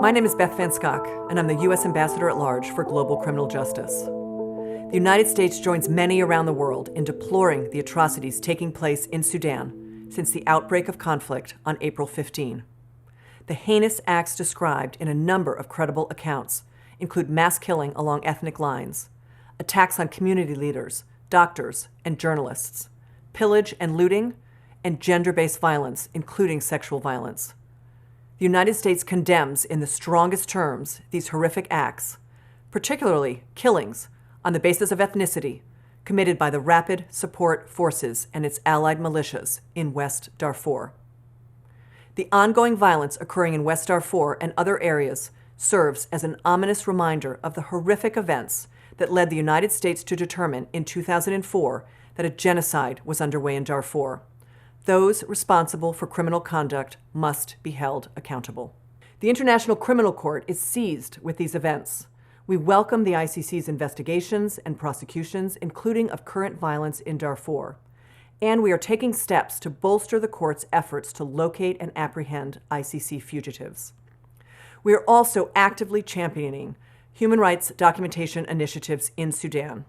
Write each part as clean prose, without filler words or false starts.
My name is Beth Van Schok, and I'm the U.S. Ambassador at Large for Global Criminal Justice. The United States joins many around the world in deploring the atrocities taking place in Sudan since the outbreak of conflict on April 15. The heinous acts described in a number of credible accounts include mass killing along ethnic lines, attacks on community leaders, doctors, and journalists, pillage and looting, and gender-based violence, including sexual violence. The United States condemns in the strongest terms these horrific acts, particularly killings on the basis of ethnicity committed by the Rapid Support Forces and its allied militias in West Darfur. The ongoing violence occurring in West Darfur and other areas serves as an ominous reminder of the horrific events that led the United States to determine in 2004 that a genocide was underway in Darfur. Those responsible for criminal conduct must be held accountable. The International Criminal Court is seized with these events. We welcome the ICC's investigations and prosecutions, including of current violence in Darfur. And we are taking steps to bolster the court's efforts to locate and apprehend ICC fugitives. We are also actively championing human rights documentation initiatives in Sudan.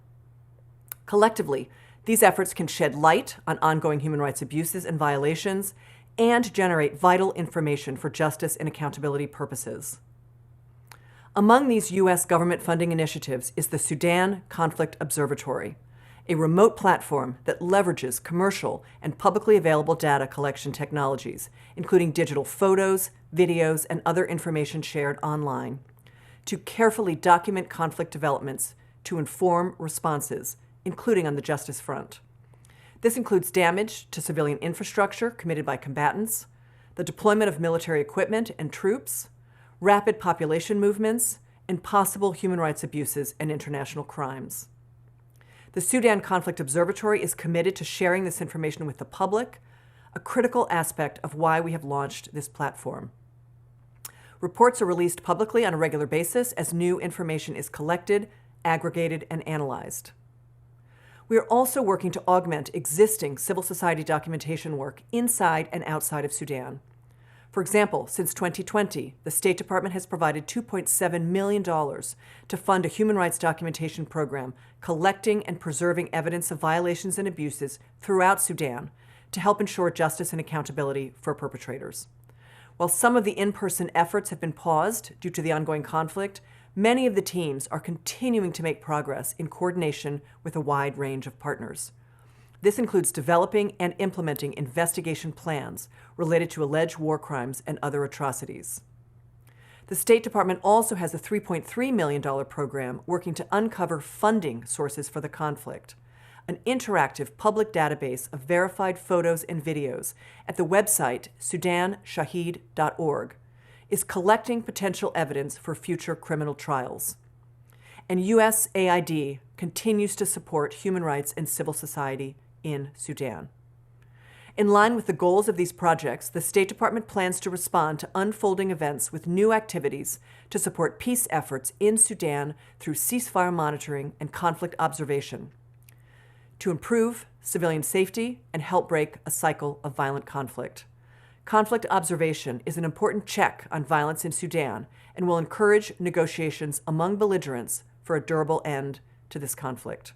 Collectively, these efforts can shed light on ongoing human rights abuses and violations and generate vital information for justice and accountability purposes. Among these U.S. government funding initiatives is the Sudan Conflict Observatory, a remote platform that leverages commercial and publicly available data collection technologies, including digital photos, videos, and other information shared online, to carefully document conflict developments to inform responses, including on the justice front. This includes damage to civilian infrastructure committed by combatants, the deployment of military equipment and troops, rapid population movements, and possible human rights abuses and international crimes. The Sudan Conflict Observatory is committed to sharing this information with the public, a critical aspect of why we have launched this platform. Reports are released publicly on a regular basis as new information is collected, aggregated, and analyzed. We are also working to augment existing civil society documentation work inside and outside of Sudan. For example, since 2020, the State Department has provided $2.7 million to fund a human rights documentation program collecting and preserving evidence of violations and abuses throughout Sudan to help ensure justice and accountability for perpetrators. While some of the in-person efforts have been paused due to the ongoing conflict, many of the teams are continuing to make progress in coordination with a wide range of partners. This includes developing and implementing investigation plans related to alleged war crimes and other atrocities. The State Department also has a $3.3 million program working to uncover funding sources for the conflict. An interactive public database of verified photos and videos at the website sudanshahid.org is collecting potential evidence for future criminal trials. And USAID continues to support human rights and civil society in Sudan. In line with the goals of these projects, the State Department plans to respond to unfolding events with new activities to support peace efforts in Sudan through ceasefire monitoring and conflict observation, to improve civilian safety and help break a cycle of violent conflict. Conflict observation is an important check on violence in Sudan and will encourage negotiations among belligerents for a durable end to this conflict.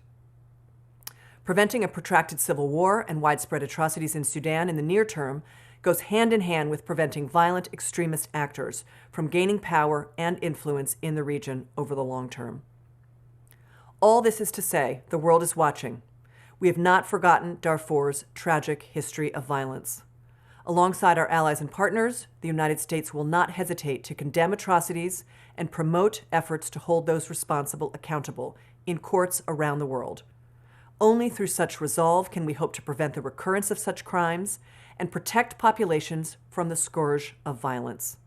Preventing a protracted civil war and widespread atrocities in Sudan in the near term goes hand in hand with preventing violent extremist actors from gaining power and influence in the region over the long term. All this is to say, the world is watching. We have not forgotten Darfur's tragic history of violence. Alongside our allies and partners, the United States will not hesitate to condemn atrocities and promote efforts to hold those responsible accountable in courts around the world. Only through such resolve can we hope to prevent the recurrence of such crimes and protect populations from the scourge of violence.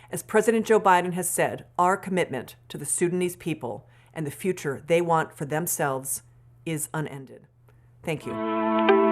As President Joe Biden has said, our commitment to the Sudanese people and the future they want for themselves is unended. Thank you.